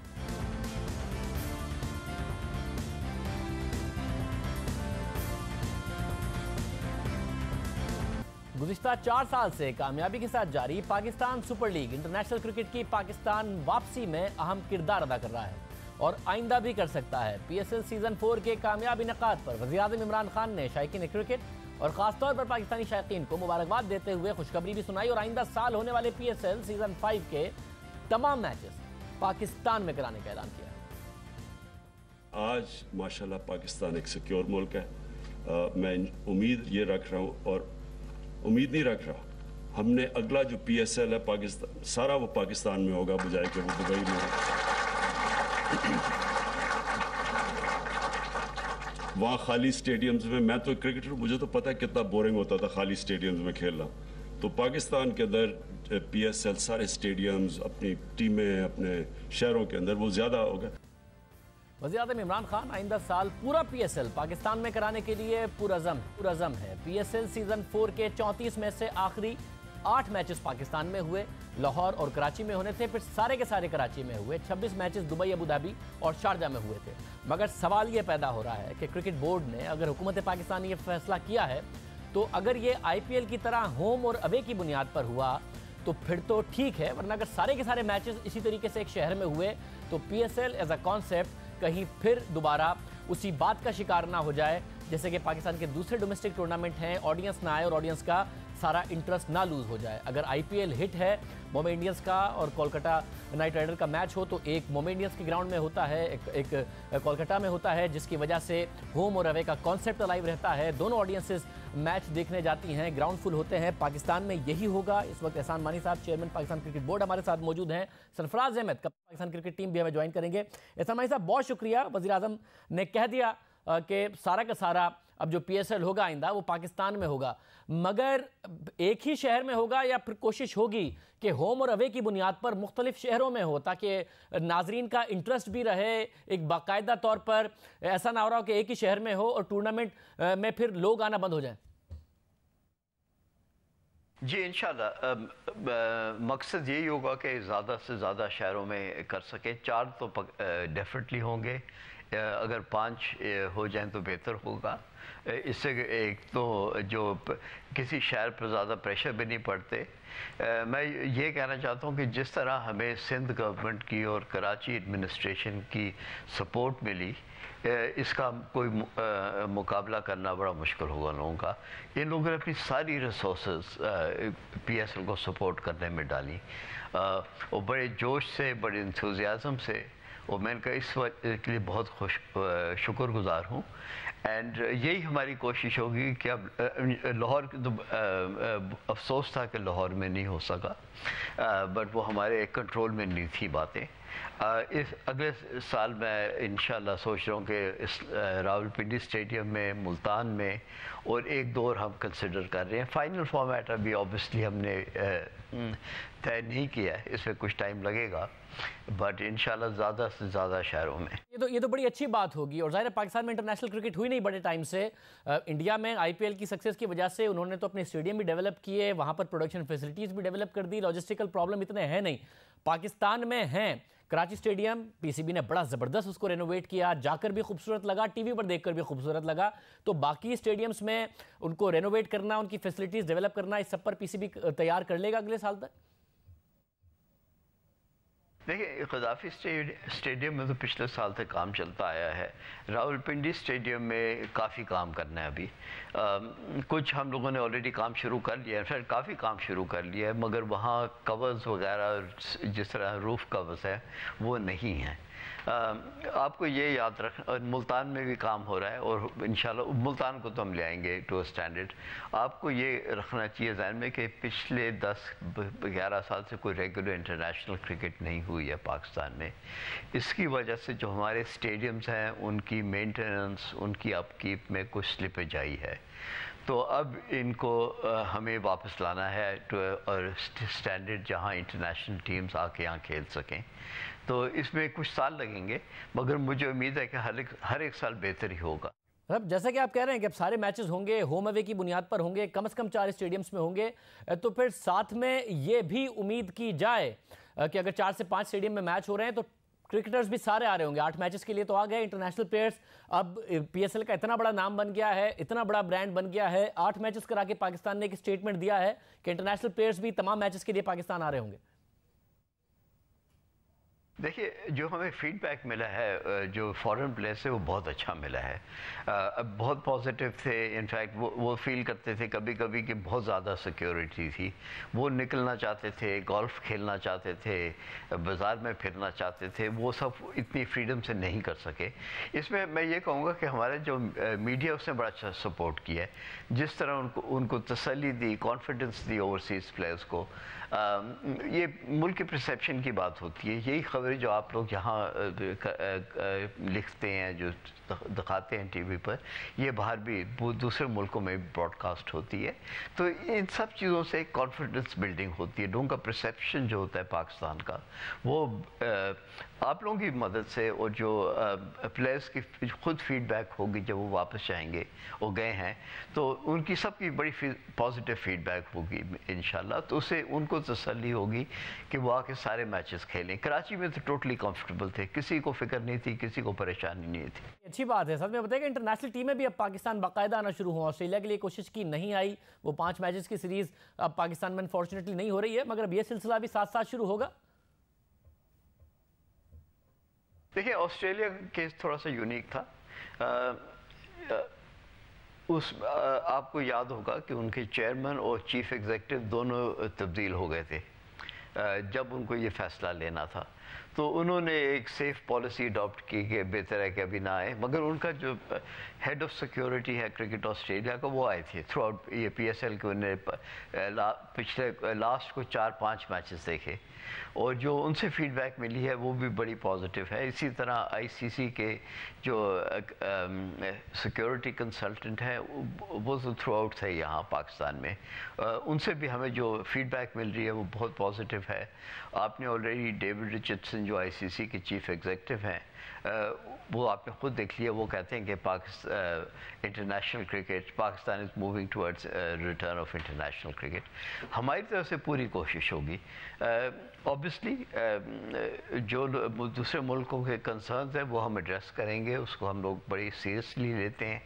गुज़िश्ता 4 साल से कामयाबी के साथ जारी Pakistan super league international cricket की पाकिस्तान वापसी में अहम किरदार अदा कर रहा है और आइंदा भी कर सकता है। PSL सीज़न 4 के कामयाब इनेकाद पर वज़ीर-ए-आज़म इमरान खान ने शायकीन क्रिकेट और ख़ासतौर पर पाकिस्तानी शायकीन को मुबारकबाद देते हुए खुशखबरी भी सुनाई और आइंदा साल होने वाले PSL सीज़न 5 के तमाम मैचेस पाकिस्तान में कराने का ऐलान किया। आज माशाल्लाह पाकिस्तान एक सिक्योर मुल्क है। मैं उम्मीद ये रख रहा हूँ और उम्मीद नहीं रख रहा, हमने अगला जो PSL है पाकिस्तान सारा वो पाकिस्तान में होगा बजाय कि वो दुबई में हो। वहाँ खाली स्टेडियम्स में, मैं तो क्रिकेटर, मुझे तो पता है कितना बोरिंग होता था खाली स्टेडियम्स में खेलना। तो पाकिस्तान के अंदर PSL सारे स्टेडियम्स, अपनी टीमें अपने शहरों के अंदर वो ज़्यादा होगा। वज़ीर-ए-आज़म इमरान खान आइंदा साल पूरा PSL पाकिस्तान में कराने के लिए पुरअज़म है। PSL सीज़न 4 के 34 में से आखिरी 8 मैचेस पाकिस्तान में हुए, लाहौर और कराची में होने थे, फिर सारे के सारे कराची में हुए। 26 मैचेस दुबई, अबू धाबी और शारजा में हुए थे। मगर सवाल ये पैदा हो रहा है कि क्रिकेट बोर्ड ने, अगर हुकूमत पाकिस्तान ने यह फैसला किया है, तो अगर ये IPL की तरह होम और अवे की बुनियाद पर हुआ तो फिर तो ठीक है, वरना अगर सारे के सारे मैचेस इसी तरीके से एक शहर में हुए तो PSL एज अ कॉन्सेप्ट कहीं फिर दोबारा उसी बात का शिकार ना हो जाए जैसे कि पाकिस्तान के दूसरे डोमेस्टिक टूर्नामेंट हैं, ऑडियंस ना आए और ऑडियंस का सारा इंटरेस्ट ना लूज हो जाए। अगर IPL हिट है, मुंबई इंडियंस का और कोलकाता नाइट राइडर का मैच हो, तो एक मुंबई इंडियंस के ग्राउंड में होता है, एक कोलकाता में होता है, जिसकी वजह से होम और अवे का कॉन्सेप्ट अलाइव रहता है। दोनों ऑडियंसेस मैच देखने जाती हैं, ग्राउंड फुल होते हैं। पाकिस्तान में यही होगा। इस वक्त एहसान मानी साहब, चेयरमैन पाकिस्तान क्रिकेट बोर्ड, हमारे साथ मौजूद हैं। सरफराज अहमद, पाकिस्तान क्रिकेट टीम भी हमें ज्वाइन करेंगे। एहसान मानी साहब, बहुत शुक्रिया। वज़ीर आज़म ने कह दिया कि सारा का सारा अब जो PSL होगा आइंदा वो पाकिस्तान में होगा, मगर एक ही शहर में होगा या फिर कोशिश होगी कि होम और अवे की बुनियाद पर मुख्तलिफ शहरों में हो, ताकि नाजरीन का इंटरेस्ट भी रहे, एक बाकायदा तौर पर ऐसा ना हो रहा हो कि एक ही शहर में हो और टूर्नामेंट में फिर लोग आना बंद हो जाए? जी इंशाल्लाह मकसद यही होगा कि ज़्यादा से ज़्यादा शहरों में कर सकें। 4 तो डेफिनेटली होंगे, अगर 5 हो जाएं तो बेहतर होगा। इससे एक तो जो किसी शहर पर ज़्यादा प्रेशर भी नहीं पड़ते। मैं ये कहना चाहता हूँ कि जिस तरह हमें सिंध गवर्नमेंट की और कराची एडमिनिस्ट्रेशन की सपोर्ट मिली, इसका कोई मुकाबला करना बड़ा मुश्किल होगा लोगों का। इन लोगों ने अपनी सारी रिसोर्सेज PSL को सपोर्ट करने में डाली और बड़े जोश से, बड़े इंथुजियाज़म से, और मैं इनका इस के लिए बहुत शुक्रगुजार हूँ। एंड यही हमारी कोशिश होगी कि अब लाहौर तो अफसोस था कि लाहौर में नहीं हो सका, बट वो हमारे कंट्रोल में नहीं थी बातें। इस अगले साल मैं इंशाल्लाह सोच रहा हूँ कि इस रावलपिंडी स्टेडियम में, मुल्तान में, और 1-2 और हम कंसिडर कर रहे हैं। फाइनल फॉर्मेट अभी ऑब्वियसली हमने तय नहीं किया है, इसमें कुछ टाइम लगेगा, बट इंशाल्लाह ज़्यादा से ज़्यादा शहरों में। ये तो बड़ी अच्छी बात होगी। और ज़ाहिर है पाकिस्तान में इंटरनेशनल क्रिकेट हुई नहीं बड़े टाइम से। इंडिया में IPL की सक्सेस की वजह से उन्होंने तो अपने स्टेडियम भी डेवलप किए, वहाँ पर प्रोडक्शन फैसिलिटीज़ भी डेवलप कर दी, लॉजिस्टिकल प्रॉब्लम इतने हैं नहीं। पाकिस्तान में हैं कराची स्टेडियम, PCB ने बड़ा ज़बरदस्त उसको रेनोवेट किया, जाकर भी खूबसूरत लगा, TV पर देखकर भी खूबसूरत लगा। तो बाकी स्टेडियम्स में उनको रेनोवेट करना, उनकी फैसिलिटीज़ डेवलप करना, इस सब पर PCB तैयार कर लेगा अगले साल तक? देखिए, क़ज़ाफ़ी स्टेडियम में तो पिछले साल से काम चलता आया है। रावलपिंडी स्टेडियम में काफ़ी काम करना है अभी। कुछ हम लोगों ने ऑलरेडी काम शुरू कर लिया है, फिर काफ़ी काम शुरू कर लिया है, मगर वहाँ कवर्स वगैरह जिस तरह रूफ़ कवर्स है वो नहीं है। आपको ये याद रखना, और मुल्तान में भी काम हो रहा है, और इंशाल्लाह मुल्तान को तो हम ले आएंगे टू स्टैंडर्ड। आपको ये रखना चाहिए ध्यान में कि पिछले 10-11 साल से कोई रेगुलर इंटरनेशनल क्रिकेट नहीं हुई है पाकिस्तान में। इसकी वजह से जो हमारे स्टेडियम्स हैं उनकी मेंटेनेंस, उनकी अपकीप में कुछ स्लिपेज आई है। तो अब इनको हमें वापस लाना है और स्टैंडर्ड जहाँ इंटरनेशनल टीम्स आके यहाँ खेल सकें। तो इसमें कुछ साल लगेंगे, मगर मुझे उम्मीद है कि हर एक साल बेहतर ही होगा। अब जैसा कि आप कह रहे हैं कि अब सारे मैचेस होंगे होम अवे की बुनियाद पर होंगे, कम से कम 4 स्टेडियम्स में होंगे, तो फिर साथ में ये भी उम्मीद की जाए कि अगर 4 से 5 स्टेडियम में मैच हो रहे हैं तो क्रिकेटर्स भी सारे आ रहे होंगे। 8 मैचेस के लिए तो आ गए इंटरनेशनल प्लेयर्स। अब PSL का इतना बड़ा नाम बन गया है, इतना बड़ा ब्रांड बन गया है, 8 मैचेस करा के पाकिस्तान ने एक स्टेटमेंट दिया है कि इंटरनेशनल प्लेयर्स भी तमाम मैचेस के लिए पाकिस्तान आ रहे होंगे। देखिए, जो हमें फीडबैक मिला है जो फॉरेन प्लेयर्स से, वो बहुत अच्छा मिला है। बहुत पॉजिटिव थे। इनफैक्ट वो फील करते थे कभी कभी कि बहुत ज़्यादा सिक्योरिटी थी। वो निकलना चाहते थे, गोल्फ खेलना चाहते थे, बाज़ार में फिरना चाहते थे, वो सब इतनी फ्रीडम से नहीं कर सके। इसमें मैं ये कहूँगा कि हमारे जो मीडिया उसने बड़ा अच्छा सपोर्ट किया है। जिस तरह उनको तसल्ली दी, कॉन्फिडेंस दी ओवरसीज़ प्लेयर्स को, ये मुल्क की परसेप्शन की बात होती है। यही खबरें जो आप लोग यहाँ लिखते हैं, जो दिखाते हैं टीवी पर, ये बाहर भी दूसरे मुल्कों में ब्रॉडकास्ट होती है। तो इन सब चीज़ों से कॉन्फिडेंस बिल्डिंग होती है। लोगों का परसेप्शन जो होता है पाकिस्तान का, वो आप लोगों की मदद से, और जो प्लेयर्स की खुद फीडबैक होगी जब वो वापस जाएंगे, वो गए हैं, तो उनकी सबकी बड़ी पॉजिटिव फीडबैक होगी इंशाल्लाह। तो उससे उनको तसल्ली होगी कि वो आके सारे मैचेस खेलें। कराची में तो टोटली कंफर्टेबल थे, किसी को फिक्र नहीं थी, किसी को परेशानी नहीं थी। अच्छी बात है। सच में बताइए, इंटरनेशनल टीमें भी अब पाकिस्तान बाकायदा आना शुरू हुआ। ऑस्ट्रेलिया के लिए कोशिश की, नहीं आई। वो 5 मैचेस की सीरीज अब पाकिस्तान में अनफॉर्चुनेटली नहीं हो रही है, मगर अब ये सिलसिला भी साथ साथ शुरू होगा। देखिए, ऑस्ट्रेलिया का केस थोड़ा सा यूनिक था। आपको याद होगा कि उनके चेयरमैन और चीफ एग्जीक्यूटिव दोनों तब्दील हो गए थे जब उनको ये फैसला लेना था। तो उन्होंने एक सेफ पॉलिसी अडॉप्ट की कि बेहतर है कि अभी ना आए। मगर उनका जो हेड ऑफ सिक्योरिटी है क्रिकेट ऑस्ट्रेलिया का, वो आए थे थ्रू आउट ये PSL के। उन्हें पिछले लास्ट को 4-5 मैचेस देखे, और जो उनसे फीडबैक मिली है वो भी बड़ी पॉजिटिव है। इसी तरह ICC के जो सिक्योरिटी कंसल्टेंट हैं, वो तो थ्रू आउट थे यहाँ पाकिस्तान में। उनसे भी हमें जो फीडबैक मिल रही है वो बहुत पॉजिटिव है। आपने ऑलरेडी डेविड रिचर्डसन जो ICC के चीफ एग्जीक्यूटिव हैं, वो आपने खुद देख लिया। वो कहते हैं कि international cricket, Pakistan is moving towards return of international cricket. हमारी तरफ से पूरी कोशिश होगी। ऑब्वियसली जो दूसरे मुल्कों के कंसर्न्स हैं वो हम एड्रेस करेंगे, उसको हम लोग बड़ी सीरियसली लेते हैं,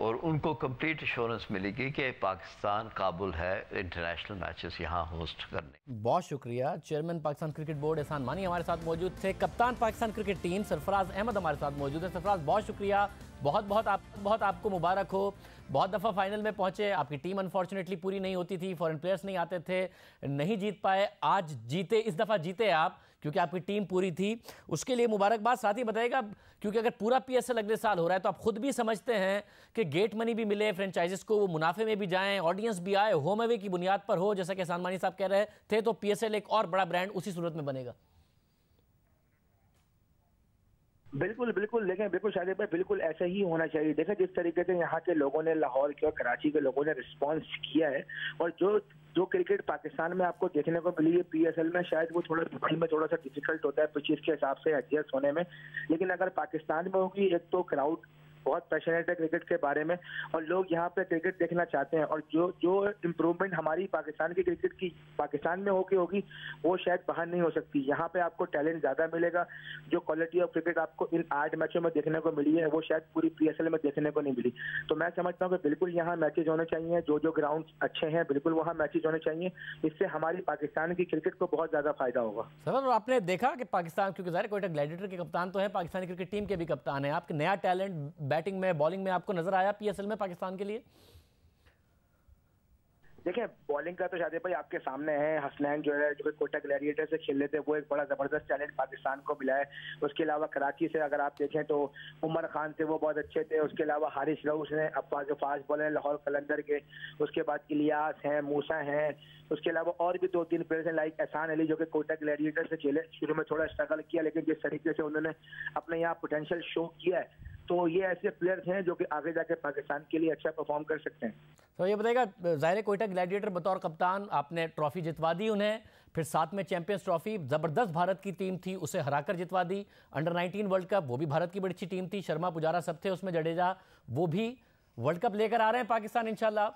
और उनको कंप्लीट एश्योरेंस मिलेगी कि पाकिस्तान काबुल है इंटरनेशनल मैचेस यहाँ होस्ट करने। बहुत शुक्रिया। चेयरमैन पाकिस्तान क्रिकेट बोर्ड एहसान मानी हमारे साथ मौजूद थे। कप्तान पाकिस्तान क्रिकेट टीम सरफराज अहमद हमारे साथ मौजूद है। सरफराज, बहुत शुक्रिया। बहुत आपको मुबारक हो। बहुत दफ़ा फाइनल में पहुंचे, आपकी टीम अनफॉर्चुनेटली पूरी नहीं होती थी, फॉरेन प्लेयर्स नहीं आते थे, नहीं जीत पाए। आज जीते, इस दफ़ा जीते आप, क्योंकि आपकी टीम पूरी थी। उसके लिए मुबारकबाद। साथ ही बताइएगा, क्योंकि अगर पूरा PSL अगले साल हो रहा है तो आप खुद भी समझते हैं कि गेट मनी भी मिले फ्रेंचाइजेस को, वो मुनाफे में भी जाएं, ऑडियंस भी आए, होम अवे की बुनियाद पर हो, जैसा कि एहसान मानी साहब कह रहे थे, तो PSL एक और बड़ा ब्रांड उसी सूरत में बनेगा। बिल्कुल बिल्कुल, देखें बिल्कुल शाहिद भाई, बिल्कुल ऐसा ही होना चाहिए। देखें जिस तरीके से यहाँ के लोगों ने, लाहौर के और कराची के लोगों ने रिस्पांस किया है, और जो क्रिकेट पाकिस्तान में आपको देखने को मिली है PSL में, शायद वो थोड़ा दुबई में थोड़ा सा डिफिकल्ट होता है पिचेस के हिसाब से एडजस्ट होने में, लेकिन अगर पाकिस्तान में होगी, एक तो क्राउड बहुत पैशनेट है क्रिकेट के बारे में, और लोग यहाँ पे क्रिकेट देखना चाहते हैं, और जो इम्प्रूवमेंट हमारी पाकिस्तान की क्रिकेट की पाकिस्तान में होगी वो शायद बाहर नहीं हो सकती। यहाँ पे आपको टैलेंट ज़्यादा मिलेगा। जो क्वालिटी ऑफ क्रिकेट आपको इन 8 मैचों में देखने को मिली है, वो शायद पूरी PSL में देखने को नहीं मिली। तो मैं समझता हूँ कि बिल्कुल यहाँ मैचेज होने चाहिए, जो ग्राउंड अच्छे हैं बिल्कुल वहाँ मैचेज होने चाहिए। इससे हमारी पाकिस्तान की क्रिकेट को बहुत ज़्यादा फायदा होगा। सर, आपने देखा कि पाकिस्तान, क्योंकि ज़ाहिर कोयटा ग्लैडिएटर के कप्तान तो है, पाकिस्तानी क्रिकेट टीम के भी कप्तान है, आपके नया टैलेंट बैटिंग में, बॉलिंग में आपको नजर आया PSL में पाकिस्तान के लिए? देखिए, बॉलिंग का तो शादी भाई आपके सामने है। हसनैन जो है, जो कोयटा ग्लैडिएटर से खेल लेते, वो एक बड़ा जबरदस्त टैलेंट पाकिस्तान को मिला है। उसके अलावा कराची से अगर आप देखें तो उमर खान थे, वो बहुत अच्छे थे। उसके अलावा हारिस रऊस ने, अब जो फास्ट बॉलर है लाहौर कलंदर के। उसके बाद इलियास हैं, मूसा हैं। उसके अलावा और भी 2-3 प्लेयर्स हैं, लाइक एहसान अली, जो कि कोयटा ग्लैडिएटर से खेले। शुरू में थोड़ा स्ट्रगल किया, लेकिन जिस तरीके से उन्होंने अपने यहाँ पोटेंशियल शो किया है, तो ये ऐसे प्लेयर्स हैं जो कि आगे जाके पाकिस्तान के लिए अच्छा परफॉर्म कर सकते हैं। तो ये बताइएगा, ज़ाहिर कोयटा ग्लैडिएटर बतौर कप्तान आपने ट्रॉफी जितवा दी उन्हें, फिर साथ में चैंपियंस ट्रॉफी, ज़बरदस्त भारत की टीम थी, उसे हराकर जितवा दी। अंडर 19 वर्ल्ड कप, वो भी भारत की बड़ी अच्छी टीम थी, शर्मा पुजारा सब थे उसमें, जडेजा, वो भी वर्ल्ड कप लेकर आ रहे हैं पाकिस्तान इंशाल्लाह।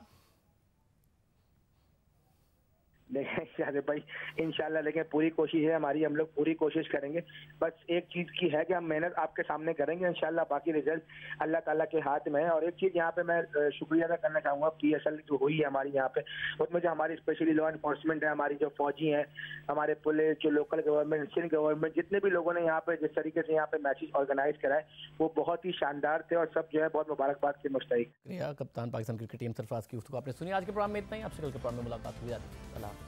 देखें शाहिद भाई, इंशाल्लाह लेकिन पूरी कोशिश है हमारी, हम लोग पूरी कोशिश करेंगे। बस एक चीज़ की है कि हम मेहनत आपके सामने करेंगे इंशाल्लाह, बाकी रिजल्ट अल्लाह ताला के हाथ में है। और एक चीज़ यहाँ पे मैं शुक्रिया अदा करना चाहूँगा, PSL जो हुई है हमारी यहाँ पे, उसमें जो हमारी स्पेशली लॉ इन्फोर्समेंट है, हमारी जो फौजी हैं, हमारे पुलिस, जो लोकल गवर्नमेंट, सिंध गवर्नमेंट, जितने भी लोगों ने यहाँ पे जिस तरीके से यहाँ पे मैचेस ऑर्गेनाइज कराए, वो बहुत ही शानदार थे, और सब जो है बहुत मुबारकबाद के मुस्तहिक। कप्तान पाकिस्तान क्रिकेट टीम सरफराज की गुफ्तगू आपने सुनी। आज के प्रोग्राम में इतना ही, आपसे कल के प्रोग्राम में मुलाकात हुई।